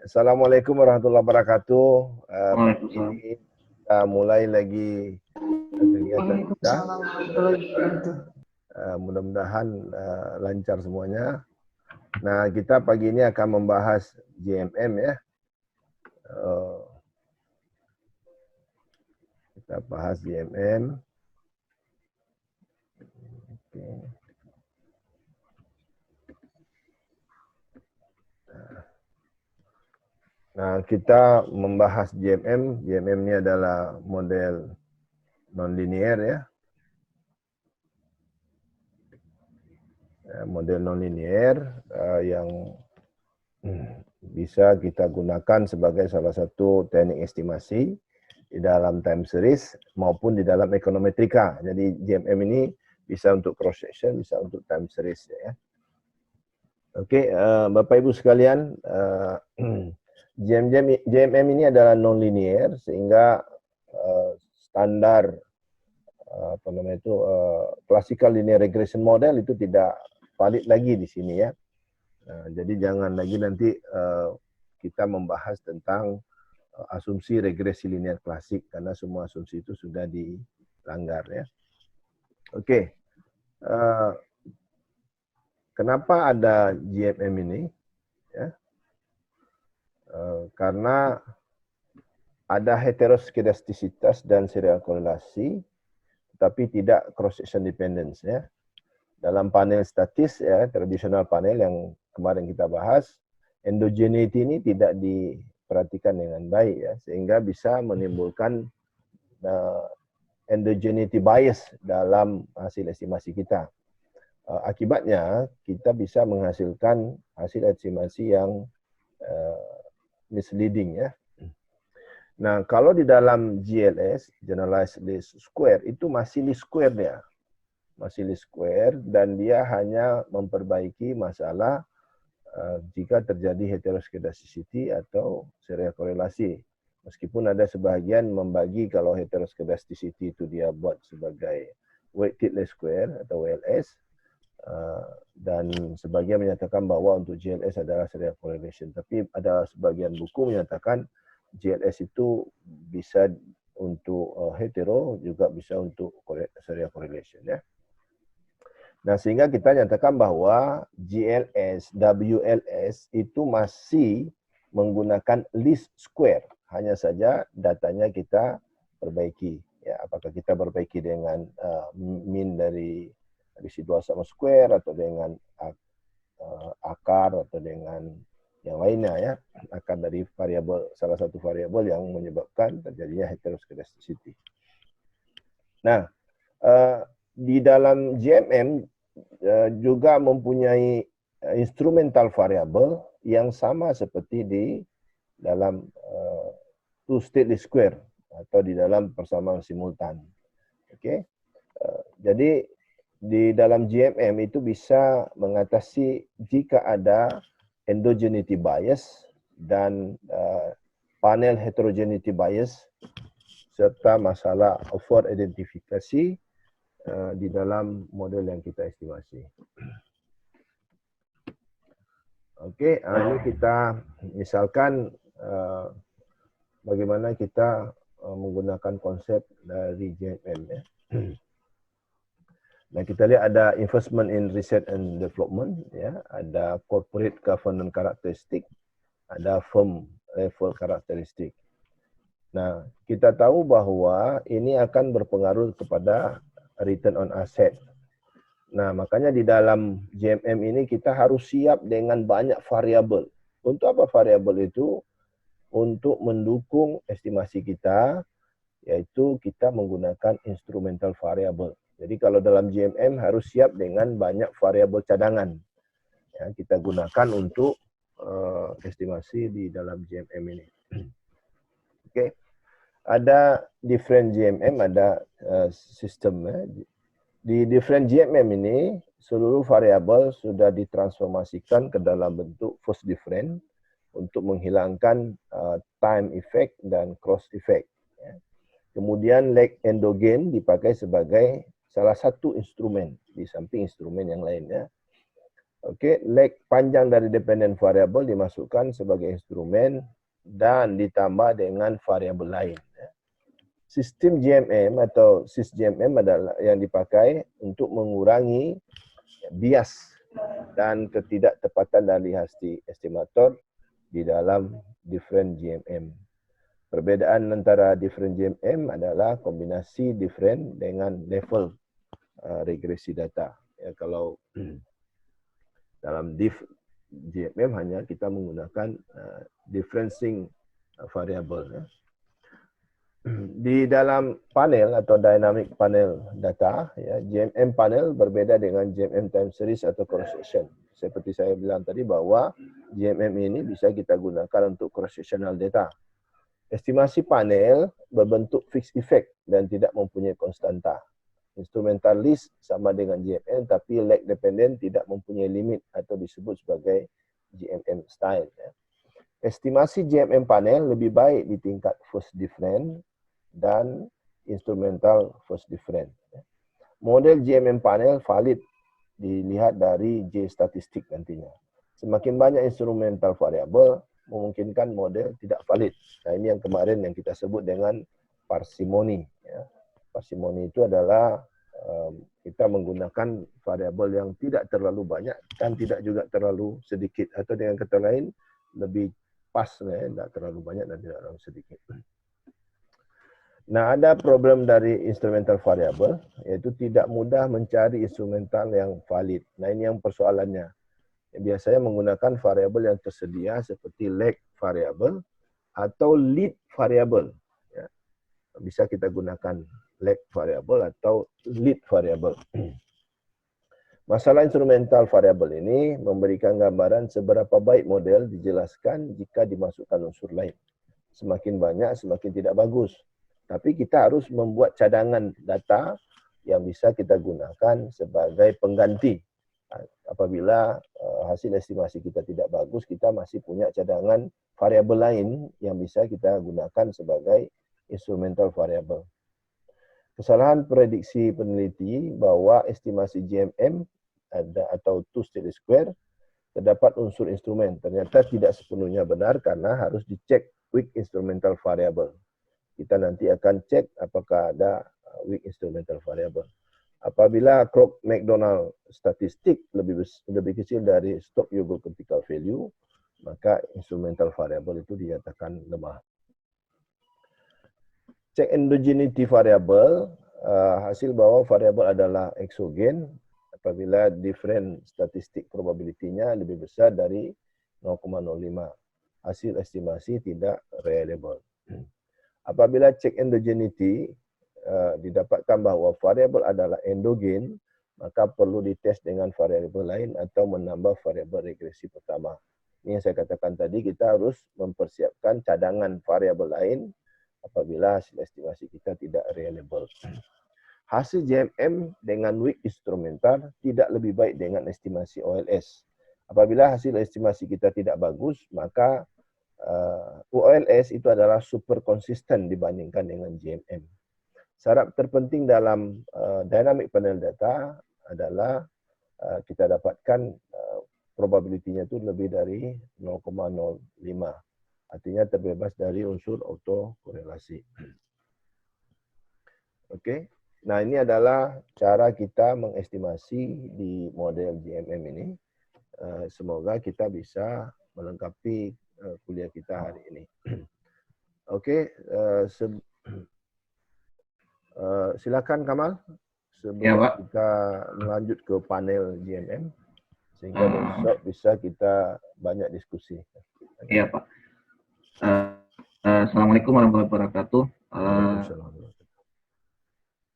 Assalamualaikum warahmatullahi wabarakatuh. Pagi Waalaikumsalam. ini kita mulai lagi kegiatan kita. Waalaikumsalam warahmatullahi wabarakatuh. Mudah-mudahan lancar semuanya. Nah, kita pagi ini akan membahas JMM ya. Kita bahas JMM. Oke. Nah, kita membahas JMM. JMM ini adalah model non-linear ya. Model non-linear yang bisa kita gunakan sebagai salah satu teknik estimasi di dalam time series maupun di dalam ekonometrika. Jadi JMM ini bisa untuk cross section, bisa untuk time series ya. Oke, Bapak Ibu sekalian, JMM ini adalah non-linear sehingga standar classical linear regression model itu tidak valid lagi di sini ya. Jadi jangan lagi nanti kita membahas tentang asumsi regresi linear klasik karena semua asumsi itu sudah dilanggar ya. Oke. Kenapa ada JMM ini? Ya. Karena ada heteroskedastisitas dan serial korelasi, tetapi tidak cross section dependence ya. Dalam panel statis ya, tradisional panel yang kemarin kita bahas, endogeneity ini tidak diperhatikan dengan baik ya, sehingga bisa menimbulkan endogeneity bias dalam hasil estimasi kita. Akibatnya kita bisa menghasilkan hasil estimasi yang misleading ya. Nah, kalau di dalam GLS, Generalized Least Square, itu masih least square dia. Masih least square dan dia hanya memperbaiki masalah jika terjadi heteroskedasticity atau serial korelasi. Meskipun ada sebagian membagi kalau heteroskedasticity itu dia buat sebagai weighted least square atau WLS, dan sebagian menyatakan bahwa untuk GLS adalah serial correlation. Tapi ada sebagian buku menyatakan GLS itu bisa untuk hetero, juga bisa untuk serial correlation ya. Nah, sehingga kita nyatakan bahwa GLS, WLS itu masih menggunakan least square. Hanya saja datanya kita perbaiki. Ya, apakah kita perbaiki dengan mean dari residual sama square atau dengan akar atau dengan yang lainnya ya, akar dari variabel, salah satu variabel yang menyebabkan terjadinya heteroskedasticity. Nah, di dalam JMM juga mempunyai instrumental variable yang sama seperti di dalam two state least square atau di dalam persamaan simultan. Oke. Jadi di dalam JMM itu bisa mengatasi jika ada endogeneity bias dan panel heterogeneity bias serta masalah over identifikasi di dalam model yang kita estimasi. Oke, ini kita misalkan bagaimana kita menggunakan konsep dari JMM ya. Nah, kita lihat ada investment in research and development ya, ada corporate governance characteristic, ada firm level characteristic. Nah, kita tahu bahwa ini akan berpengaruh kepada return on asset. Nah, makanya di dalam JMM ini kita harus siap dengan banyak variabel. Untuk apa variabel itu? Untuk mendukung estimasi kita, yaitu kita menggunakan instrumental variable. Jadi kalau dalam JMM harus siap dengan banyak variabel cadangan. Ya, kita gunakan untuk estimasi di dalam JMM ini. Oke. Ada different JMM, ada sistem ya. Di different JMM ini seluruh variabel sudah ditransformasikan ke dalam bentuk first different untuk menghilangkan time effect dan cross effect. Ya. Kemudian lag endogen dipakai sebagai salah satu instrumen di samping instrumen yang lainnya. Oke, leg panjang dari dependent variable dimasukkan sebagai instrumen dan ditambah dengan variabel lain. Sistem GMM atau sysGMM adalah yang dipakai untuk mengurangi bias dan ketidaktepatan dari hasil estimator di dalam different GMM. Perbedaan antara different GMM adalah kombinasi different dengan level regresi data. Ya, kalau dalam diff GMM hanya kita menggunakan differencing variable. Ya. Di dalam panel atau dynamic panel data, ya, GMM panel berbeda dengan GMM time series atau cross section. Seperti saya bilang tadi bahwa GMM ini bisa kita gunakan untuk cross sectional data. Estimasi panel berbentuk fixed effect dan tidak mempunyai konstanta. Instrumental list sama dengan GMM, tapi lag dependent tidak mempunyai limit atau disebut sebagai GMM style. Ya. Estimasi GMM panel lebih baik di tingkat first different dan instrumental first different. Model GMM panel valid dilihat dari J statistik nantinya. Semakin banyak instrumental variable, memungkinkan model tidak valid. Nah, ini yang kemarin yang kita sebut dengan parsimoni. Ya. Parsimoni itu adalah kita menggunakan variabel yang tidak terlalu banyak dan tidak juga terlalu sedikit. Atau dengan kata lain, lebih pas, ya, tidak terlalu banyak dan tidak terlalu sedikit. Nah, ada problem dari instrumental variable, yaitu tidak mudah mencari instrumental yang valid. Nah, ini yang persoalannya. Biasanya menggunakan variabel yang tersedia seperti lag variable atau lead variable. Ya. Bisa kita gunakan lag variable atau lead variable. Masalah instrumental variable ini memberikan gambaran seberapa baik model dijelaskan jika dimasukkan unsur lain. Semakin banyak, semakin tidak bagus. Tapi kita harus membuat cadangan data yang bisa kita gunakan sebagai pengganti. Apabila hasil estimasi kita tidak bagus, kita masih punya cadangan variabel lain yang bisa kita gunakan sebagai instrumental variable. Kesalahan prediksi peneliti bahwa estimasi GMM atau two-state square terdapat unsur instrumen. Ternyata tidak sepenuhnya benar karena harus dicek weak instrumental variable. Kita nanti akan cek apakah ada weak instrumental variable. Apabila Crook-McDonald statistik lebih kecil dari stop Yogo critical value, maka instrumental variable itu dinyatakan lemah. Cek endogeneity variable, hasil bahwa variabel adalah eksogen apabila different statistik probability-nya lebih besar dari 0,05. Hasil estimasi tidak reliable. Apabila cek endogeneity didapatkan bahwa variabel adalah endogen, maka perlu dites dengan variabel lain atau menambah variabel regresi pertama. Ini yang saya katakan tadi, kita harus mempersiapkan cadangan variabel lain apabila hasil estimasi kita tidak reliable. Hasil GMM dengan weak instrumental tidak lebih baik dengan estimasi OLS. Apabila hasil estimasi kita tidak bagus, maka OLS itu adalah super konsisten dibandingkan dengan GMM. Syarat terpenting dalam dynamic panel data adalah kita dapatkan probability-nya itu lebih dari 0,05. Artinya terbebas dari unsur autokorelasi. Oke. Nah, ini adalah cara kita mengestimasi di model GMM ini. Semoga kita bisa melengkapi kuliah kita hari ini. Oke, silakan Kamal sebelum Ya, Pak. kita melanjut ke panel GMM sehingga besok bisa kita banyak diskusi. Iya, Pak. Assalamualaikum warahmatullahi wabarakatuh.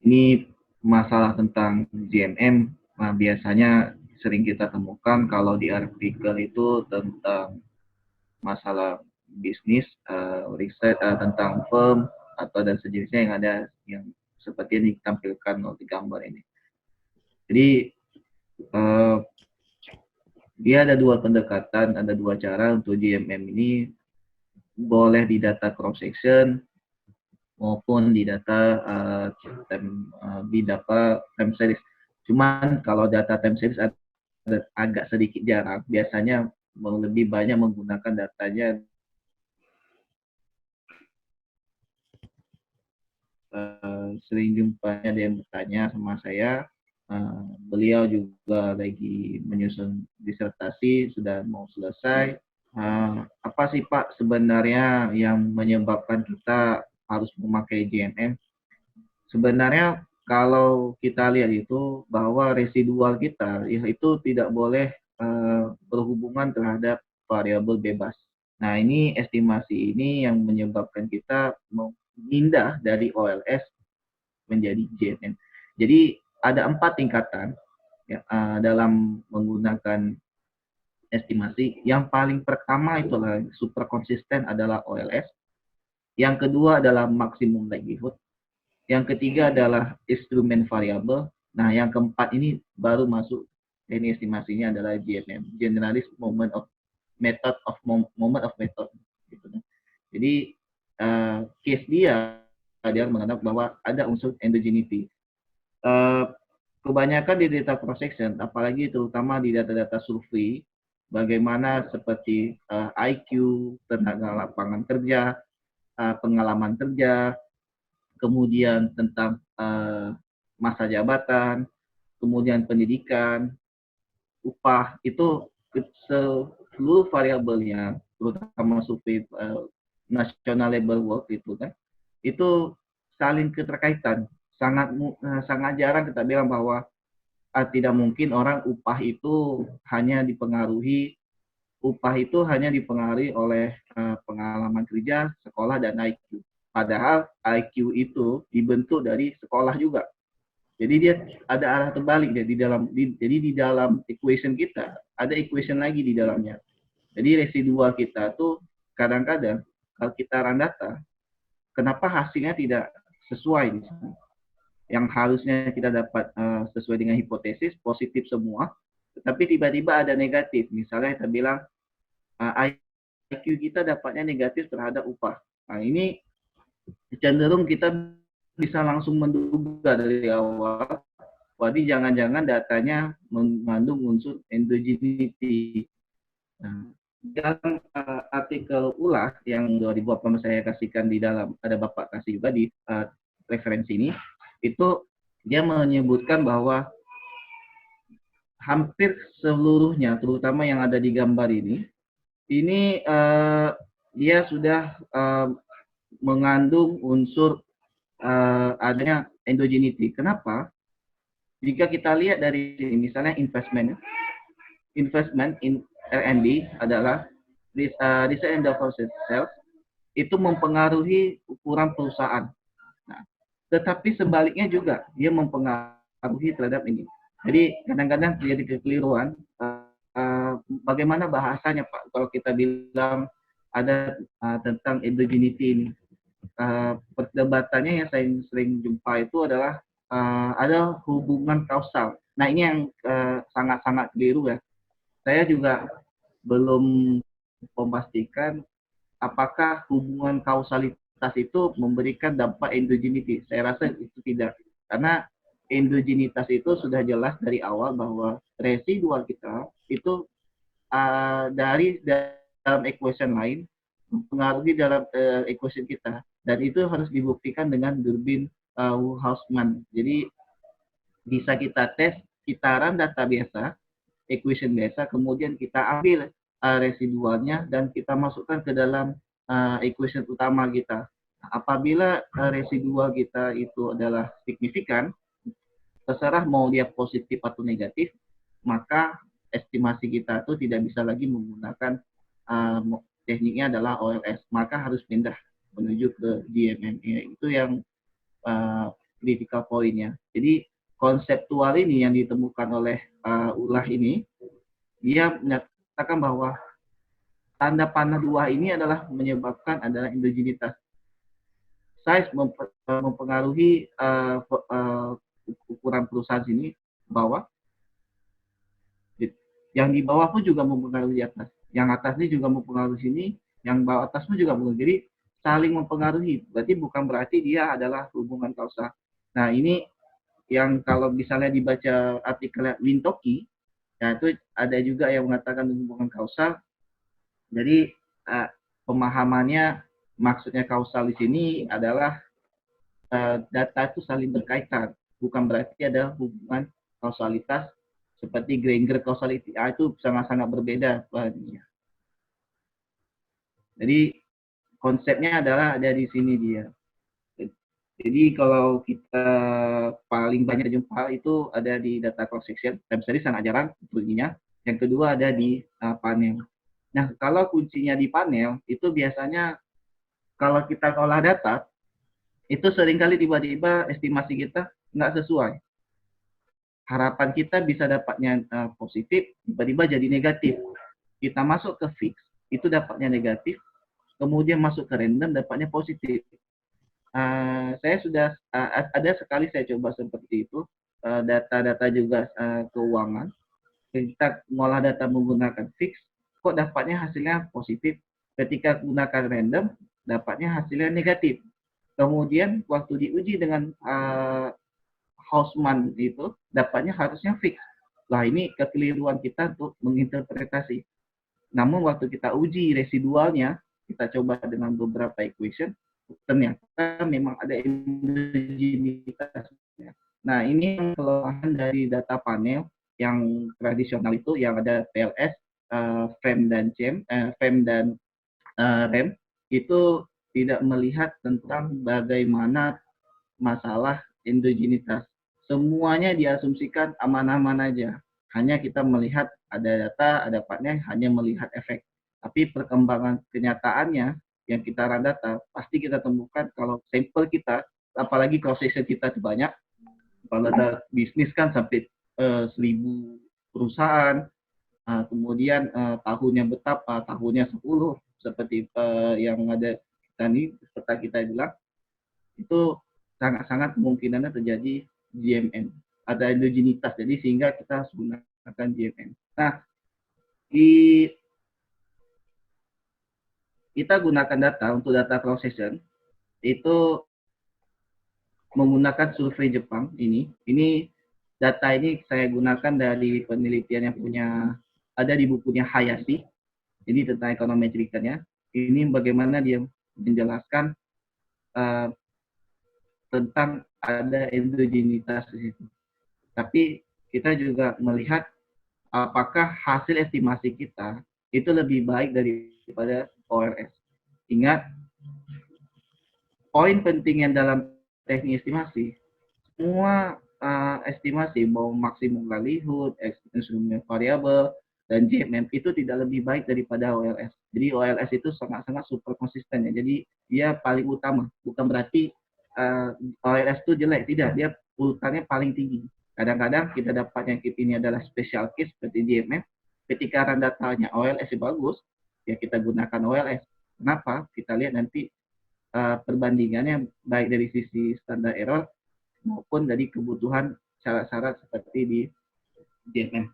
Ini masalah tentang GMM biasanya sering kita temukan kalau di artikel itu tentang masalah bisnis, riset tentang firm atau dan sejenisnya yang ada yang seperti yang ditampilkan di gambar ini. Jadi dia ada dua pendekatan, ada dua cara untuk GMM ini, boleh di data cross section maupun di data time series. Cuman kalau data time series agak sedikit jarang. Biasanya lebih banyak menggunakan datanya. Sering jumpa ada yang bertanya sama saya. Beliau juga lagi menyusun disertasi, sudah mau selesai. Apa sih Pak sebenarnya yang menyebabkan kita harus memakai JNM? Sebenarnya kalau kita lihat itu bahwa residual kita itu tidak boleh berhubungan terhadap variabel bebas. Nah, ini estimasi ini yang menyebabkan kita memindah dari OLS menjadi JNM. Jadi ada 4 tingkatan ya, dalam menggunakan estimasi. Yang paling pertama itulah super konsisten adalah OLS. Yang kedua adalah maksimum likelihood. Yang ketiga adalah instrumen variabel. Nah, yang keempat ini baru masuk, ini estimasinya adalah GMM, Generalist Moment of Method of Moment of Method. Gitu. Jadi case dia menganggap bahwa ada unsur endogeneity. Kebanyakan di data cross section, apalagi terutama di data-data survei, bagaimana seperti IQ, tenaga lapangan kerja, pengalaman kerja, kemudian tentang masa jabatan, kemudian pendidikan, upah, itu seluruh variabelnya, terutama survei national labor work itu kan, itu saling keterkaitan. Sangat jarang kita bilang bahwa tidak mungkin orang upah itu hanya dipengaruhi oleh pengalaman kerja, sekolah, dan IQ. Padahal IQ itu dibentuk dari sekolah juga. Jadi dia ada arah terbalik ya jadi di dalam equation kita ada equation lagi di dalamnya. Jadi residual kita tuh kadang-kadang kalau kita run data, kenapa hasilnya tidak sesuai di sini? Yang harusnya kita dapat sesuai dengan hipotesis positif semua, tetapi tiba-tiba ada negatif. Misalnya kita bilang IQ kita dapatnya negatif terhadap upah. Nah, ini cenderung kita bisa langsung menduga dari awal, jadi jangan-jangan datanya mengandung unsur endogeneity. Nah, dalam artikel ulah yang 2018 saya kasihkan di dalam, ada Bapak kasih juga di referensi ini, itu dia menyebutkan bahwa hampir seluruhnya, terutama yang ada di gambar ini dia sudah mengandung unsur adanya endogeneity. Kenapa? Jika kita lihat dari misalnya investment in R&D adalah research and development sales, itu mempengaruhi ukuran perusahaan. Nah, tetapi sebaliknya juga dia mempengaruhi terhadap ini. Jadi kadang-kadang terjadi kekeliruan. Bagaimana bahasanya Pak? Kalau kita bilang ada tentang endogeneity ini, perdebatannya yang saya sering jumpa itu adalah ada hubungan kausal. Nah, ini yang sangat-sangat keliru ya. Saya juga belum memastikan apakah hubungan kausalitas itu memberikan dampak endogeneity. Saya rasa itu tidak. Karena endogenitas itu sudah jelas dari awal bahwa residual kita itu dari dalam equation lain mempengaruhi dalam equation kita, dan itu harus dibuktikan dengan Durbin Hausman. Jadi bisa kita tes, kita run data biasa, equation biasa, kemudian kita ambil residualnya dan kita masukkan ke dalam equation utama kita. Apabila residual kita itu adalah signifikan, terserah mau dia positif atau negatif, maka estimasi kita itu tidak bisa lagi menggunakan tekniknya adalah OLS, maka harus pindah menuju ke DMM. Itu yang critical point-nya. Jadi konseptual ini yang ditemukan oleh ulah ini, dia menyatakan bahwa tanda panah 2 ini adalah menyebabkan adalah endogenitas. Size mempengaruhi ukuran perusahaan sini bawah. Yang di bawah pun juga mempengaruhi atas. Yang atas ini juga mempengaruhi sini, yang bawah atas pun juga mempengaruhi. Jadi saling mempengaruhi. Berarti bukan berarti dia adalah hubungan kausal. Nah, ini yang kalau misalnya dibaca artikel Wintoki, Ya, itu ada juga yang mengatakan hubungan kausal. Jadi pemahamannya, maksudnya kausal di sini adalah data itu saling berkaitan, bukan berarti ada hubungan kausalitas seperti Granger causality. Itu sangat-sangat berbeda bahannya. Jadi konsepnya adalah ada di sini dia. Jadi kalau kita paling banyak jumpa itu ada di data cross section, time series sangat jarang bunyinya. Yang kedua ada di panel. Nah, kalau kuncinya di panel itu biasanya kalau kita olah data itu seringkali tiba-tiba estimasi kita nggak sesuai. Harapan kita bisa dapatnya positif, tiba-tiba jadi negatif. Kita masuk ke fix, itu dapatnya negatif, kemudian masuk ke random dapatnya positif. Saya sudah ada sekali saya coba seperti itu, data-data juga keuangan. Kita ngolah data menggunakan fix, kok dapatnya hasilnya positif. Ketika gunakan random, dapatnya hasilnya negatif. Kemudian waktu diuji dengan Hausman itu, dapatnya harusnya fix. Lah ini kekeliruan kita untuk menginterpretasi. Namun waktu kita uji residualnya, kita coba dengan beberapa equation, ternyata memang ada endogenitasnya. Nah, ini kelemahan dari data panel yang tradisional itu yang ada TLS, FEM dan FEM dan REM itu tidak melihat tentang bagaimana masalah endogenitas. Semuanya diasumsikan aman-aman aja. Hanya kita melihat ada data, ada partnya, hanya melihat efek. Tapi perkembangan kenyataannya yang kita run data, pasti kita temukan kalau sampel kita, apalagi cross section kita banyak, kalau ada bisnis kan sampai 1.000 perusahaan, kemudian tahunnya betapa, tahunnya 10, seperti yang ada tadi, seperti kita bilang, itu sangat-sangat kemungkinannya terjadi GMM. Ada endogenitas, jadi sehingga kita harus gunakan GMM. Nah, kita gunakan data untuk data cross section itu menggunakan survei Jepang ini. Data ini saya gunakan dari penelitian yang punya ada di bukunya Hayashi. Ini tentang ekonometrikanya. Ini bagaimana dia menjelaskan tentang ada endogenitas di situ. Tapi kita juga melihat apakah hasil estimasi kita itu lebih baik daripada OLS. Ingat, poin penting yang dalam teknik estimasi, semua estimasi, mau maksimum likelihood, instrumen variabel, dan JMM itu tidak lebih baik daripada OLS. Jadi OLS itu sangat-sangat super konsisten ya. Jadi dia paling utama. Bukan berarti OLS itu jelek, tidak. Dia urutannya paling tinggi. Kadang-kadang kita dapat yang ini adalah special case seperti JMM. Ketika run datanya OLS bagus, ya kita gunakan OLS. Kenapa? Kita lihat nanti perbandingannya baik dari sisi standar error maupun dari kebutuhan syarat-syarat seperti di JMM.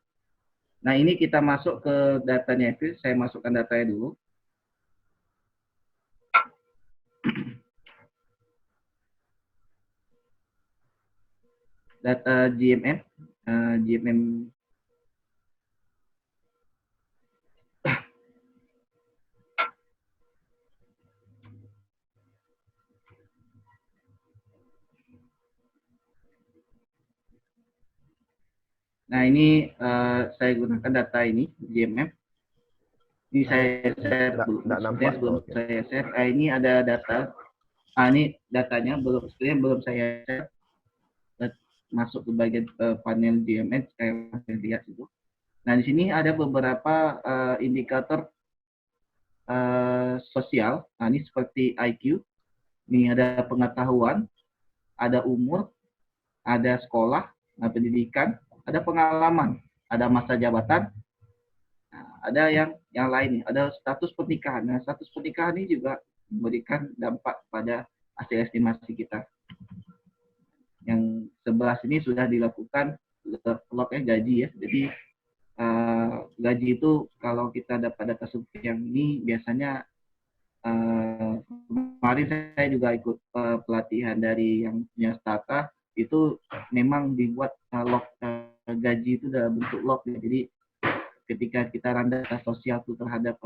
Nah, ini kita masuk ke datanya itu. Saya masukkan datanya dulu. Data GMM. GMM. Nah, ini saya gunakan data ini, GMM. Ini saya share dulu. Sebelum saya share, ini ada data. Ini datanya belum saya share. Masuk ke bagian panel GMM, saya lihat itu. Nah, di sini ada beberapa indikator sosial. Nah, ini seperti IQ. Ini ada pengetahuan, ada umur, ada sekolah, pendidikan, ada pengalaman, ada masa jabatan, ada yang lain, ada status pernikahan. Nah, status pernikahan ini juga memberikan dampak pada hasil estimasi kita. Yang sebelah sini sudah dilakukan lognya gaji ya. Jadi gaji itu kalau kita dapat data survei yang ini biasanya kemarin saya juga ikut pelatihan dari yang punya Stata, itu memang dibuat log gaji itu dalam bentuk log ya. Jadi ketika kita run data sosial itu terhadap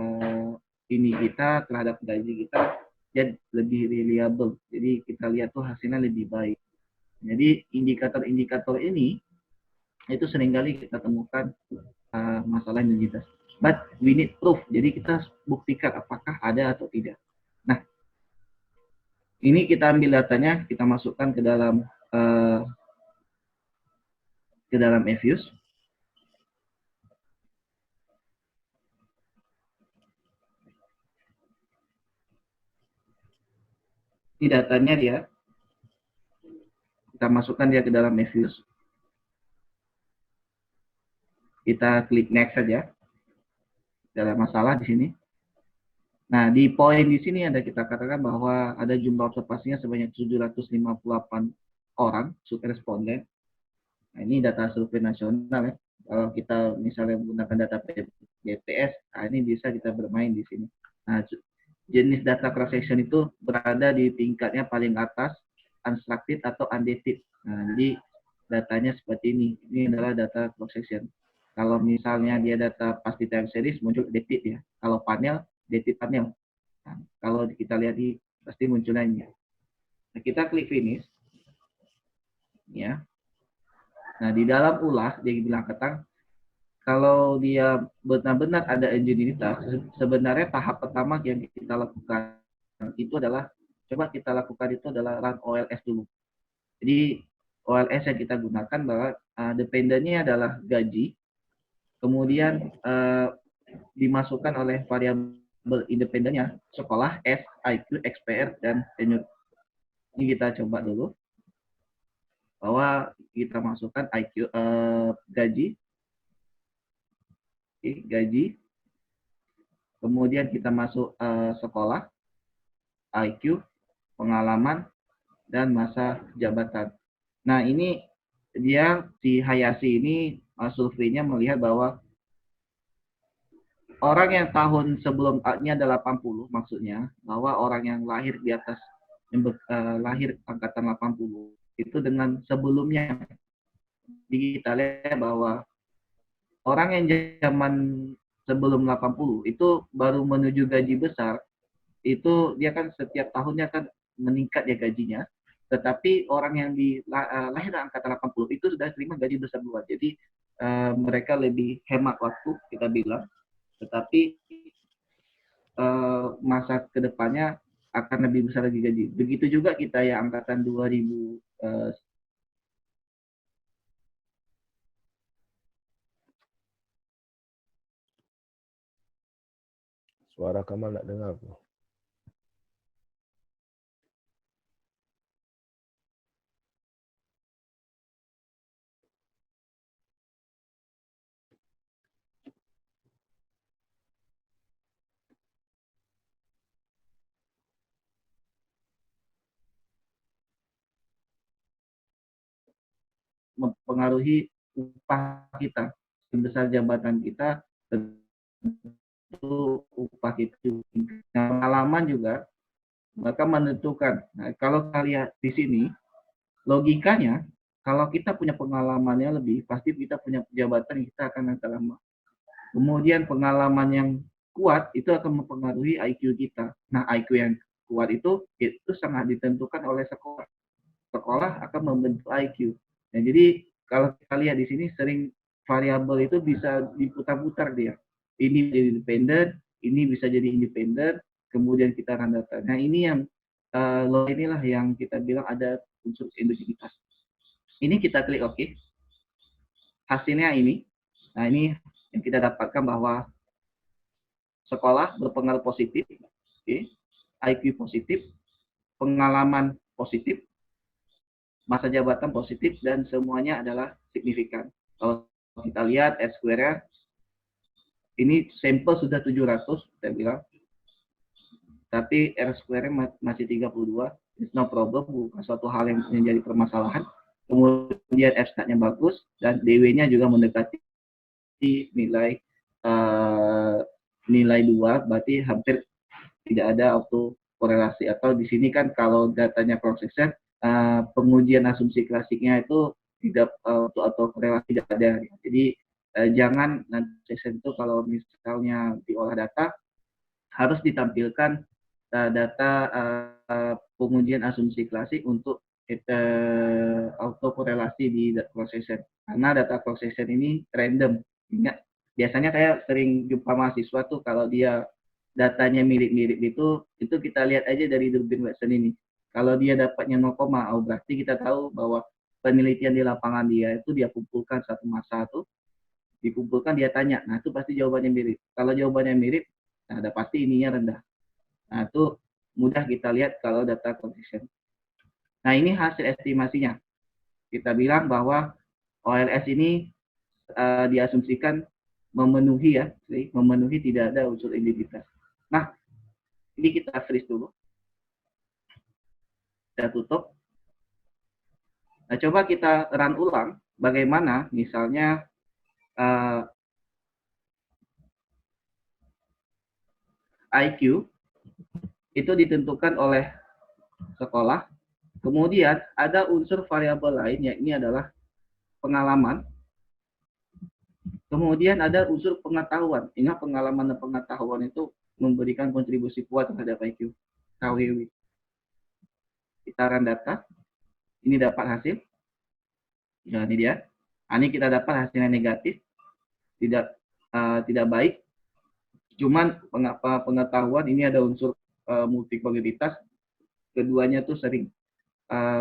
ini kita, terhadap gaji kita, dia lebih reliable. Jadi kita lihat tuh hasilnya lebih baik. Jadi indikator-indikator ini itu seringkali kita temukan masalah identitas. But we need proof. Jadi kita buktikan apakah ada atau tidak. Nah, ini kita ambil datanya, kita masukkan ke dalam Evius. Ini datanya dia. Kita masukkan dia ke dalam Evius. Kita klik next saja. Tidak ada masalah di sini. Nah, di poin di sini ada kita katakan bahwa ada jumlah observasinya sebanyak 758 orang survei responden. Nah, ini data survei nasional ya. Kalau kita misalnya menggunakan data BPS, nah ini bisa kita bermain di sini. Nah, jenis data cross section itu berada di tingkatnya paling atas, unstructured atau undated. Nah, jadi datanya seperti ini. Ini adalah data cross section. Kalau misalnya dia data pasti time series muncul dated ya. Kalau panel dated panel. Nah, kalau kita lihat di pasti munculnya ini. Nah, kita klik finish. Ya. Nah, di dalam ulah dia bilang ketang kalau dia benar-benar ada ingenuitas, sebenarnya tahap pertama yang kita lakukan itu adalah coba kita lakukan itu adalah run OLS dulu. Jadi OLS yang kita gunakan bahwa dependennya adalah gaji. Kemudian dimasukkan oleh variabel independennya sekolah, S, IQ, XPR, dan tenure. Ini kita coba dulu bahwa kita masukkan IQ gaji, gaji, kemudian kita masuk sekolah, IQ, pengalaman, dan masa jabatan. Nah ini dia si Hayashi ini surveinya melihat bahwa orang yang tahun sebelum ini ada 80, maksudnya bahwa orang yang lahir di atas lahir angkatan 80 itu dengan sebelumnya. Jadi kita lihat bahwa orang yang zaman sebelum 80 itu baru menuju gaji besar, itu dia kan setiap tahunnya kan meningkat ya gajinya. Tetapi orang yang lahir angkatan 80 itu sudah terima gaji besar duluan. Jadi mereka lebih hemat waktu kita bilang. Tetapi masa kedepannya akan lebih besar lagi gaji. Begitu juga kita ya angkatan 2000 Suara Kamal nak dengar tu. mempengaruhi upah kita, besar jabatan kita, tentu upah itu. Pengalaman juga maka menentukan. Nah, kalau kita lihat di sini logikanya, kalau kita punya pengalamannya lebih, pasti kita punya jabatan kita akan lebih lama. Kemudian pengalaman yang kuat itu akan mempengaruhi IQ kita. Nah, IQ yang kuat itu sangat ditentukan oleh sekolah. Sekolah akan membentuk IQ. Nah, jadi kalau kita lihat di sini sering variabel itu bisa diputar-putar dia. Ini jadi independen, ini bisa jadi independen, kemudian kita run data. Nah, ini yang inilah yang kita bilang ada unsur endogenitas. Ini kita klik OK. Hasilnya ini. Nah, ini yang kita dapatkan bahwa sekolah berpengaruh positif, IQ positif, pengalaman positif, masa jabatan positif, dan semuanya adalah signifikan. Kalau kita lihat R-square-nya, ini sampel sudah 700, saya bilang. Tapi R-square-nya masih 32, it's no problem, bukan suatu hal yang menjadi permasalahan. Kemudian F-stat-nya bagus, dan DW-nya juga mendekati nilai nilai 2, berarti hampir tidak ada autokorelasi. Atau di sini kan kalau datanya cross section, pengujian asumsi klasiknya itu tidak untuk autokorelasi tidak ada. Jadi jangan nanti itu kalau misalnya diolah data harus ditampilkan data pengujian asumsi klasik untuk autokorelasi di processor. Karena data processor ini random. Ingat, biasanya saya sering jumpa mahasiswa tuh kalau dia datanya mirip-mirip itu kita lihat aja dari Durbin Watson ini. Kalau dia dapatnya 0, oh berarti kita tahu bahwa penelitian di lapangan dia itu dia kumpulkan satu masa tuh, dikumpulkan dia tanya, nah itu pasti jawabannya mirip. Kalau jawabannya mirip, nah ada pasti ininya rendah. Nah itu mudah kita lihat kalau data consistent. Nah ini hasil estimasinya. Kita bilang bahwa OLS ini diasumsikan memenuhi ya, memenuhi tidak ada unsur identitas. Nah ini kita freeze dulu. Kita tutup. Nah, coba kita run ulang bagaimana misalnya IQ itu ditentukan oleh sekolah. Kemudian ada unsur variabel lain, yakni adalah pengalaman. Kemudian ada unsur pengetahuan. Ingat, pengalaman dan pengetahuan itu memberikan kontribusi kuat terhadap IQ. KWW. Kita run data. Ini dapat hasil. Ya, ini dia. Ini kita dapat hasilnya negatif. Tidak baik. Cuman pengetahuan ini ada unsur multikognitas. Keduanya tuh sering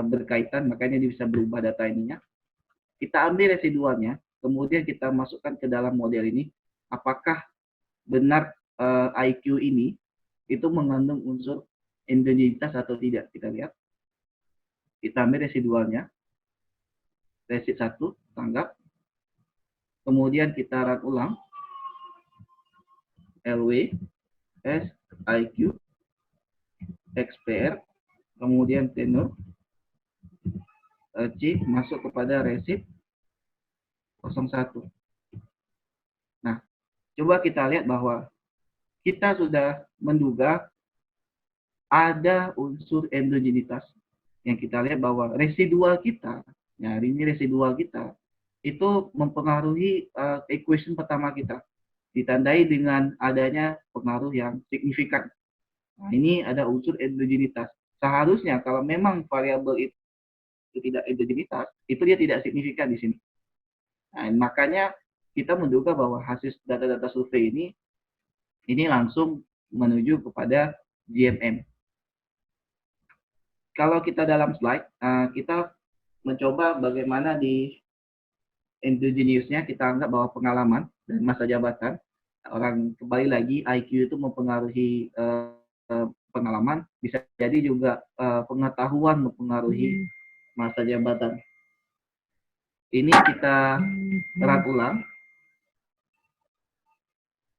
berkaitan, makanya dia bisa berubah data ininya. Kita ambil residualnya, kemudian kita masukkan ke dalam model ini. Apakah benar IQ ini itu mengandung unsur endogenitas atau tidak? Kita lihat. Kita ambil residualnya. Resid 1, tanggap. Kemudian kita run ulang. LW, S, IQ, XPR, kemudian tenor, C masuk kepada resid 01. Nah, coba kita lihat bahwa kita sudah menduga ada unsur endogenitas. Yang kita lihat bahwa residual kita, ya ini residual kita, itu mempengaruhi equation pertama kita. Ditandai dengan adanya pengaruh yang signifikan. Nah, ini ada unsur endogenitas. Seharusnya kalau memang variabel itu tidak endogenitas, itu dia tidak signifikan di sini. Nah, makanya kita menduga bahwa hasil data-data survei ini langsung menuju kepada GMM. Kalau kita dalam slide, kita mencoba bagaimana di endogeniusnya kita anggap bahwa pengalaman dan masa jabatan. Orang kembali lagi IQ itu mempengaruhi pengalaman, bisa jadi juga pengetahuan mempengaruhi masa jabatan. Ini kita run ulang.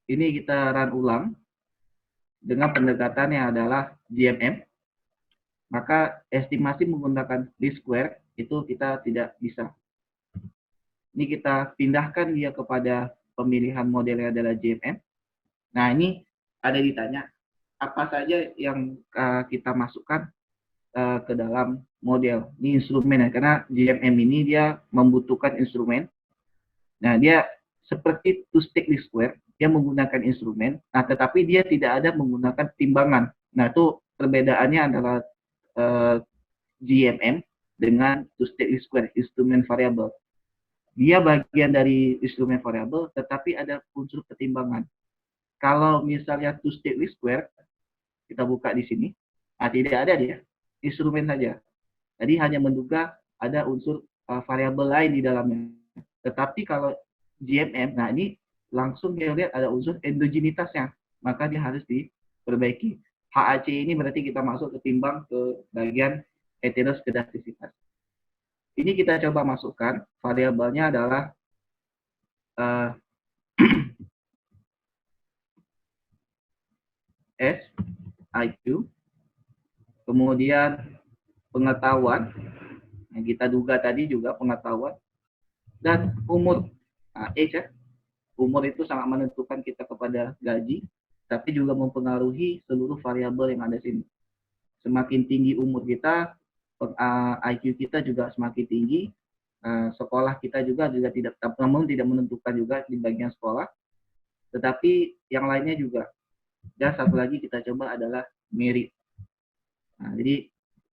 Ini kita run ulang dengan pendekatannya adalah GMM. Maka estimasi menggunakan least square itu kita tidak bisa. Ini kita pindahkan dia kepada pemilihan modelnya adalah GMM. Nah, ini ada ditanya, apa saja yang kita masukkan ke dalam model. Ini instrumen ya, karena GMM ini dia membutuhkan instrumen. Nah, dia seperti two-stick least square, dia menggunakan instrumen, nah tetapi dia tidak ada menggunakan timbangan. Nah, itu perbedaannya adalah GMM dengan two-stick least square, instrumen variabel. Dia bagian dari instrumen variabel, tetapi ada unsur ketimbangan. Kalau misalnya two-stick least square, kita buka di sini, nah tidak ada dia, instrumen saja. Jadi hanya menduga ada unsur variabel lain di dalamnya. Tetapi kalau GMM, nah ini langsung dia lihat ada unsur endogenitasnya, maka dia harus diperbaiki. HAC ini berarti kita masuk ketimbang ke bagian heteroskedastisitas. Ini kita coba masukkan, variabelnya adalah S, IQ, kemudian pengetahuan, yang kita duga tadi juga pengetahuan, dan umur. Nah, age ya, umur itu sangat menentukan kita kepada gaji, tapi juga mempengaruhi seluruh variabel yang ada di sini. Semakin tinggi umur kita, IQ kita juga semakin tinggi, sekolah kita juga tidak, namun tidak menentukan juga di bagian sekolah, tetapi yang lainnya juga. Dan satu lagi kita coba adalah merit. Nah, jadi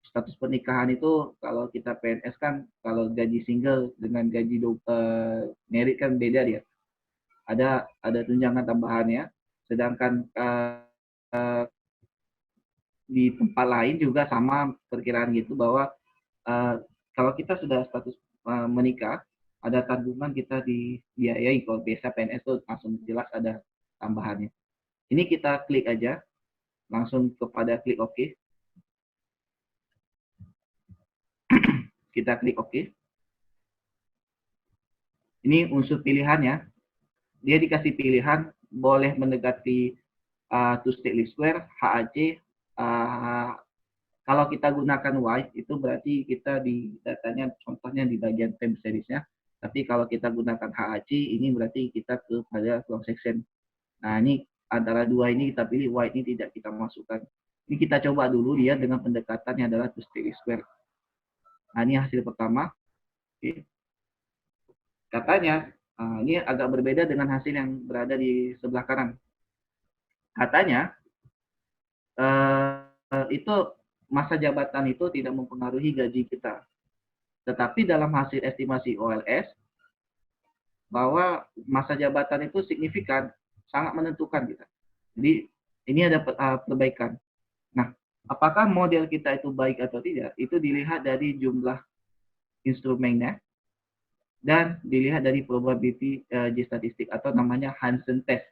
status pernikahan itu kalau kita PNS kan, kalau gaji single dengan gaji merit kan beda dia. Ada tunjangan tambahannya, sedangkan di tempat lain juga sama perkiraan gitu bahwa kalau kita sudah status menikah, ada tanggungan kita dibiayai. Kalau biasa PNS tuh langsung jelas ada tambahannya. Ini kita klik aja, langsung kepada klik OK. Kita klik OK. Ini unsur pilihannya. Dia dikasih pilihan boleh mendekati two-state least square, HAC. Kalau kita gunakan Y, itu berarti kita di datanya, contohnya di bagian time series-nya. Tapi kalau kita gunakan HAC, ini berarti kita kepada cross section. Nah, ini antara dua ini kita pilih, Y ini tidak kita masukkan. Ini kita coba dulu dia dengan pendekatannya adalah two-state least square. Nah, ini hasil pertama. Oke. Katanya, ini agak berbeda dengan hasil yang berada di sebelah kanan. Katanya, itu masa jabatan itu tidak mempengaruhi gaji kita. Tetapi dalam hasil estimasi OLS, bahwa masa jabatan itu signifikan, sangat menentukan kita. Jadi, ini ada perbaikan. Nah, apakah model kita itu baik atau tidak, itu dilihat dari jumlah instrumennya, dan dilihat dari probability statistik atau namanya Hansen test.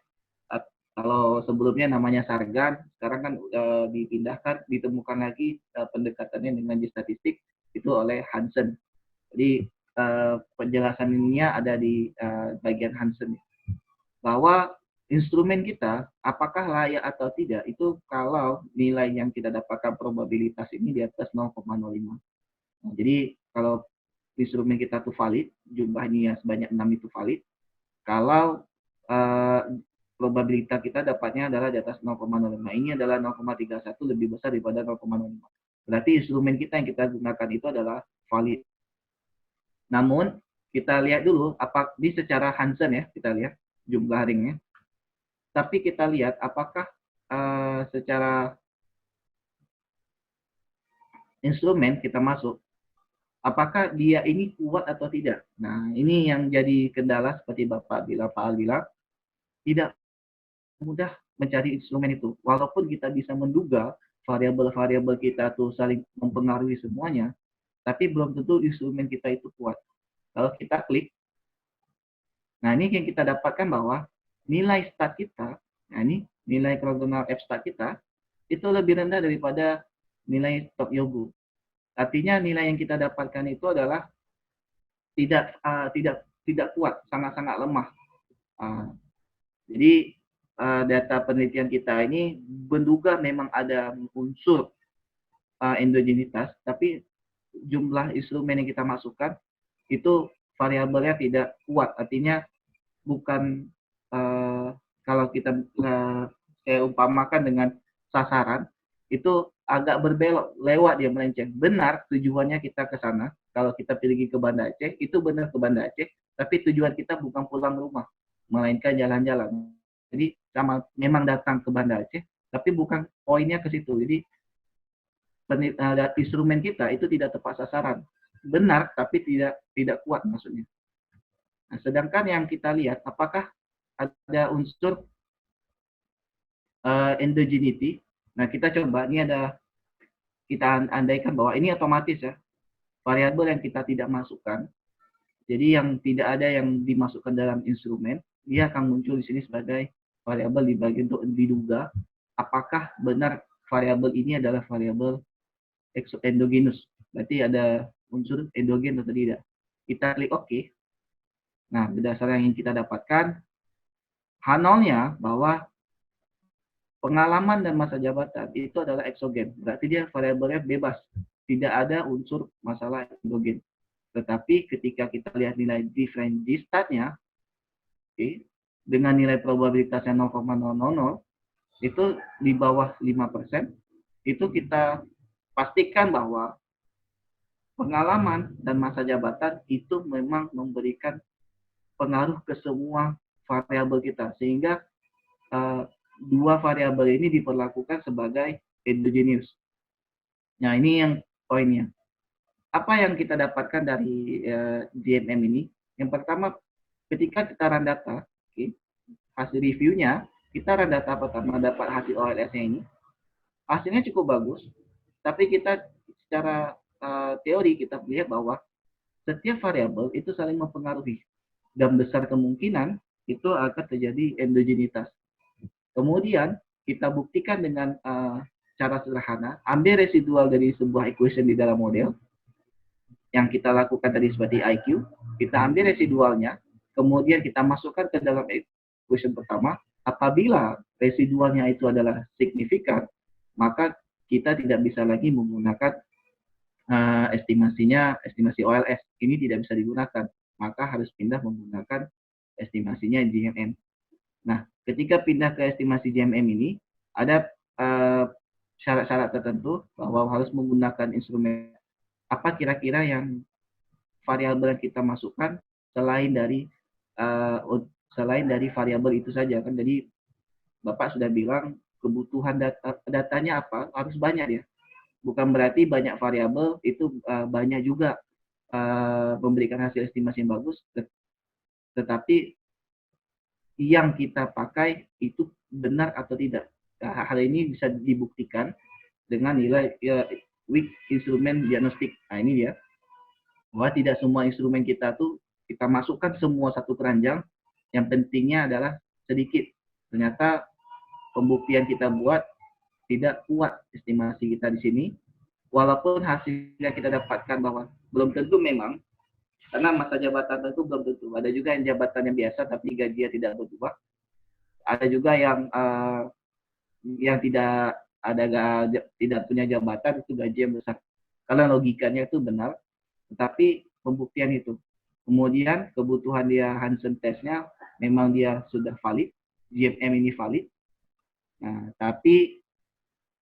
Kalau sebelumnya namanya Sargan, sekarang kan dipindahkan, ditemukan lagi pendekatannya dengan statistik itu oleh Hansen. Jadi penjelasan ininya ada di bagian Hansen. Bahwa instrumen kita apakah layak atau tidak itu kalau nilai yang kita dapatkan probabilitas ini di atas 0,05. Nah, jadi kalau instrumen kita itu valid, jumlahnya sebanyak 6 itu valid. Kalau probabilitas kita dapatnya adalah di atas 0,05. Ini adalah 0,31 lebih besar daripada 0,05. Berarti instrumen kita yang kita gunakan itu adalah valid. Namun, kita lihat dulu, apa di secara Hansen ya, kita lihat jumlah ringnya. Tapi kita lihat apakah secara instrumen kita masuk, apakah dia ini kuat atau tidak. Nah, ini yang jadi kendala seperti Pak Al bilang, tidak mudah mencari instrumen itu. Walaupun kita bisa menduga variabel-variabel kita tuh saling mempengaruhi semuanya, tapi belum tentu instrumen kita itu kuat. Kalau kita klik, nah ini yang kita dapatkan bahwa nilai start kita, nah ini nilai krononal F start kita, itu lebih rendah daripada nilai stop Yogu. Artinya nilai yang kita dapatkan itu adalah tidak kuat, sangat-sangat lemah. Jadi data penelitian kita ini menduga memang ada unsur endogenitas, tapi jumlah instrumen yang kita masukkan itu variabelnya tidak kuat. Artinya bukan kalau kita saya umpamakan dengan sasaran itu agak berbelok, lewat dia melenceng. Benar tujuannya kita ke sana. Kalau kita pergi ke Banda Aceh, itu benar ke Banda Aceh, tapi tujuan kita bukan pulang rumah, melainkan jalan-jalan. Jadi sama memang datang ke Banda Aceh, tapi bukan poinnya ke situ. Jadi instrumen kita itu tidak tepat sasaran. Benar, tapi tidak kuat maksudnya. Nah, sedangkan yang kita lihat, apakah ada unsur endogeneity. Nah, kita coba, ini ada, kita andaikan bahwa ini otomatis ya, variabel yang kita tidak masukkan, jadi yang tidak ada yang dimasukkan dalam instrumen, dia akan muncul di sini sebagai variabel di bagian untuk diduga, apakah benar variabel ini adalah variabel endogenous, berarti ada unsur endogen atau tidak. Kita klik OK. Nah, berdasarkan yang kita dapatkan, H0-nya bahwa pengalaman dan masa jabatan itu adalah eksogen. Berarti dia variabelnya bebas. Tidak ada unsur masalah endogen. Tetapi ketika kita lihat nilai different start-nya, dengan nilai probabilitasnya 0,000, itu di bawah 5%, itu kita pastikan bahwa pengalaman dan masa jabatan itu memang memberikan pengaruh ke semua variabel kita, sehingga dua variabel ini diperlakukan sebagai endogenous. Nah, ini yang poinnya. Apa yang kita dapatkan dari GMM ini? Yang pertama, ketika kita run data, hasil reviewnya, kita run data pertama dapat hasil OLS-nya ini, hasilnya cukup bagus, tapi kita secara teori kita melihat bahwa setiap variabel itu saling mempengaruhi dan besar kemungkinan itu akan terjadi endogenitas. Kemudian kita buktikan dengan cara sederhana, ambil residual dari sebuah equation di dalam model yang kita lakukan tadi seperti IQ, kita ambil residualnya, kemudian kita masukkan ke dalam equation pertama. Apabila residualnya itu adalah signifikan, maka kita tidak bisa lagi menggunakan estimasi OLS. Ini tidak bisa digunakan, maka harus pindah menggunakan estimasinya GMM. Nah, ketika pindah ke estimasi GMM ini, ada syarat-syarat tertentu bahwa harus menggunakan instrumen apa kira-kira yang variabel yang kita masukkan selain dari variabel itu saja kan. Jadi Bapak sudah bilang kebutuhan datanya apa harus banyak ya. Bukan berarti banyak variabel itu banyak juga memberikan hasil estimasi yang bagus, tetapi yang kita pakai itu benar atau tidak. Nah, hal ini bisa dibuktikan dengan nilai weak instrument diagnostic. Nah, ini dia. Bahwa tidak semua instrumen kita tuh kita masukkan semua satu keranjang, yang pentingnya adalah sedikit. Ternyata pembuktian kita buat tidak kuat estimasi kita di sini. Walaupun hasilnya kita dapatkan bahwa belum tentu memang, karena masa jabatan itu belum tentu. Ada juga yang jabatan yang biasa tapi gajinya tidak berubah. Ada juga yang tidak punya jabatan itu gaji yang besar. Kalau logikanya itu benar, tetapi pembuktian itu. Kemudian kebutuhan dia Hansen testnya memang dia sudah valid, GMM ini valid. Nah, tapi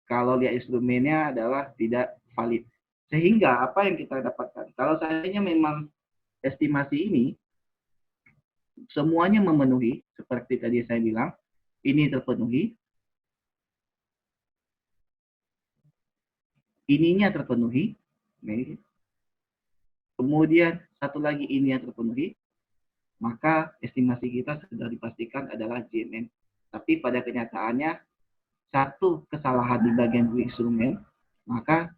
kalau lihat instrumennya adalah tidak valid. Sehingga apa yang kita dapatkan? Kalau seandainya memang estimasi ini semuanya memenuhi, seperti tadi saya bilang, ini terpenuhi, ininya terpenuhi, kemudian satu lagi ini yang terpenuhi, maka estimasi kita sudah dipastikan adalah GMM. Tapi pada kenyataannya, satu kesalahan di bagian instrumen, maka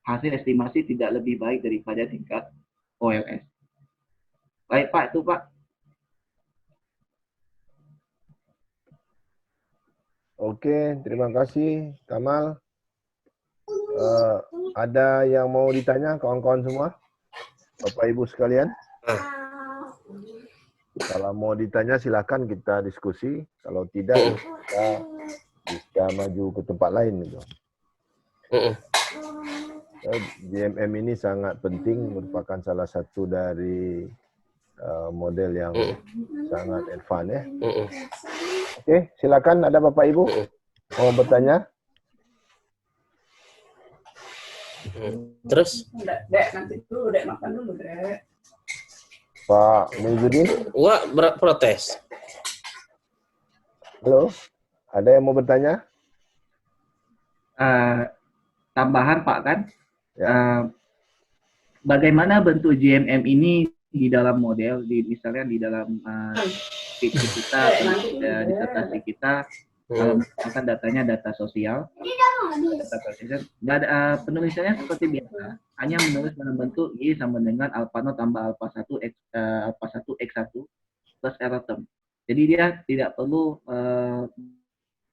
hasil estimasi tidak lebih baik daripada tingkat OLS. Baik Pak, itu Pak. Oke, terima kasih Kamal. Ada yang mau ditanya kawan-kawan semua? Bapak Ibu sekalian? Kalau mau ditanya silakan kita diskusi. Kalau tidak kita bisa maju ke tempat lain gitu. GMM ini sangat penting, merupakan salah satu dari model yang sangat advance ya. Oke, silakan ada Bapak Ibu mau bertanya. Terus? Dek, nanti dulu, Dek, makan dulu, Dek. Pak Muhyiddin. Wah, protes. Halo, ada yang mau bertanya? Tambahan Pak kan, Ya. Bagaimana bentuk GMM ini di dalam model, misalnya di dalam pitch kita, disertasi kita, kalau misalkan datanya data sosial, penulisannya seperti biasa, hanya menulis dalam bentuk Y sama dengan alpha 0 tambah alpha 1 X1 plus error term. Jadi dia tidak perlu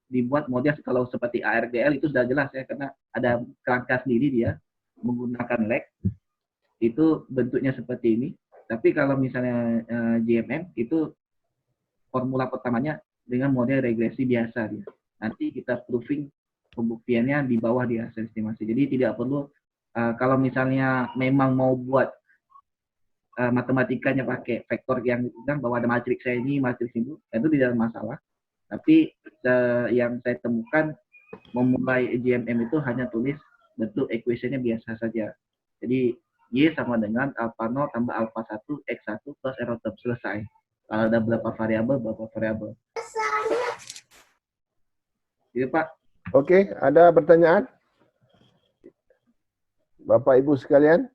dibuat model kalau seperti ARGL itu sudah jelas ya, karena ada kerangka sendiri dia menggunakan lag, itu bentuknya seperti ini. Tapi kalau misalnya GMM itu formula pertamanya dengan model regresi biasa dia. Nanti kita proving pembuktiannya di bawah di hasil estimasi. Jadi tidak perlu kalau misalnya memang mau buat matematikanya pakai vektor yang bilang bahwa ada matriks ini, matriks itu tidak ada masalah. Tapi yang saya temukan memulai GMM itu hanya tulis bentuk equation-nya biasa saja. Jadi Y sama dengan alpha 0 tambah alpha 1 X1 plus error term. Selesai. Kalau ada berapa variabel. Gitu, Pak. Oke, ada pertanyaan? Bapak Ibu sekalian?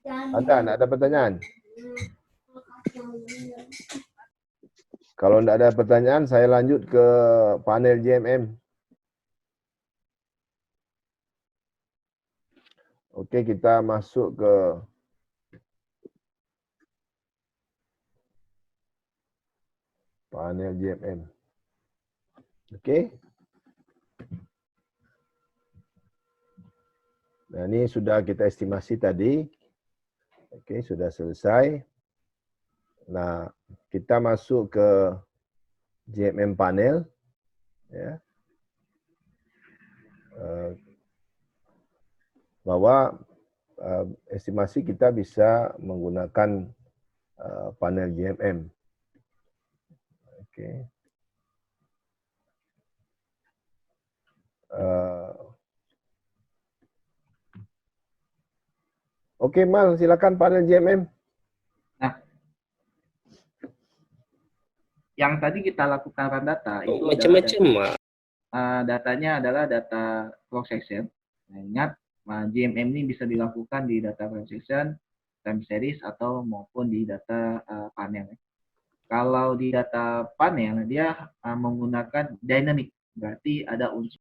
Ada pertanyaan? Kalau tidak ada pertanyaan, saya lanjut ke panel JMM. Oke, kita masuk ke panel JMM. Oke. Nah, ini sudah kita estimasi tadi. Oke, sudah selesai. Nah, kita masuk ke JMM panel. Ya. Bahwa estimasi kita bisa menggunakan panel JMM. Oke. Oke, Mal, silakan panel JMM. Nah, yang tadi kita lakukan run data itu Macam-macam, Mak. datanya adalah data cross section. Nah, ingat, JMM ini bisa dilakukan di data cross section, time series atau maupun di data panel. Kalau di data panel dia menggunakan dynamic, berarti ada unsur